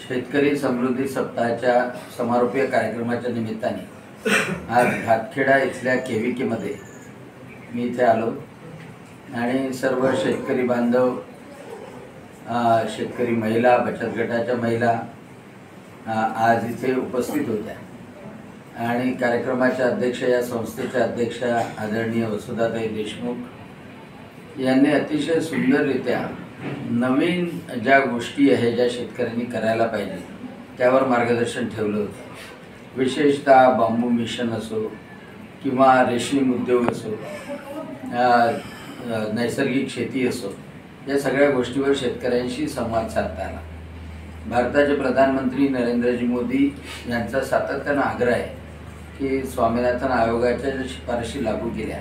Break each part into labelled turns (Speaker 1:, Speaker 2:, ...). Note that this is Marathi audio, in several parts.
Speaker 1: शेतकरी समृद्धी सप्ताहाच्या समारोपीय कार्यक्रमाच्या निमित्ताने आज घातखेडा इथल्या केविकेमध्ये मी इथे आलो आणि सर्व शेतकरी बांधव, शेतकरी महिला, बचत गटाच्या महिला आज इथे उपस्थित होत्या आणि कार्यक्रमाच्या अध्यक्ष, या संस्थेच्या अध्यक्ष आदरणीय वसुधाताई देशमुख यांनी अतिशय सुंदररित्या नवीन ज्या गोष्टी आहेत, ज्या शेतकऱ्यांनी करायला पाहिजे त्यावर मार्गदर्शन ठेवलं होतं। विशेषतः बांबू मिशन असो किंवा रेशीम उद्योग असो, नैसर्गिक शेती असो, या सगळ्या गोष्टीवर शेतकऱ्यांशी संवाद साधता आला। भारताचे प्रधानमंत्री नरेंद्रजी मोदी यांचा सातत्यानं आग्रह आहे की स्वामीनाथन आयोगाच्या ज्या शिफारशी लागू केल्या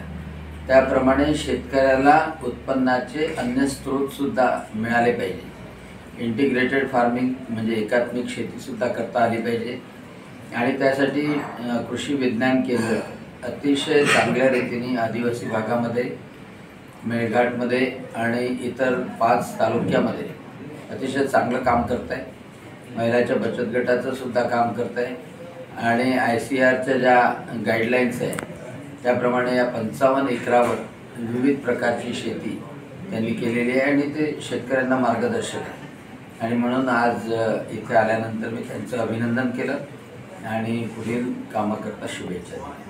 Speaker 1: त्याप्रमाणे शेतकऱ्याला उत्पन्नाचे अन्य स्रोतसुद्धा मिळाले पाहिजे। इंटिग्रेटेड फार्मिंग म्हणजे एकात्मिक शेतीसुद्धा करता आली पाहिजे आणि त्यासाठी कृषी विज्ञान केंद्र अतिशय चांगल्या रीतीने आदिवासी भागामध्ये, मेळघाटमध्ये आणि इतर 5 तालुक्यामध्ये अतिशय चांगलं काम करत आहे। महिलाच्या बचत गटाचं सुद्धा काम करत आहे आणि ICRच्या ज्या गाईडलाईन्स आहेत त्याप्रमाणे या 55 एकरावर विविध प्रकारची शेती त्यांनी केलेली आहे आणि ते शेतकऱ्यांना मार्गदर्शक आहे। आणि म्हणून आज इथे आल्यानंतर मी त्यांचं अभिनंदन केलं आणि पुढील कामाकरता शुभेच्छा दिल्या।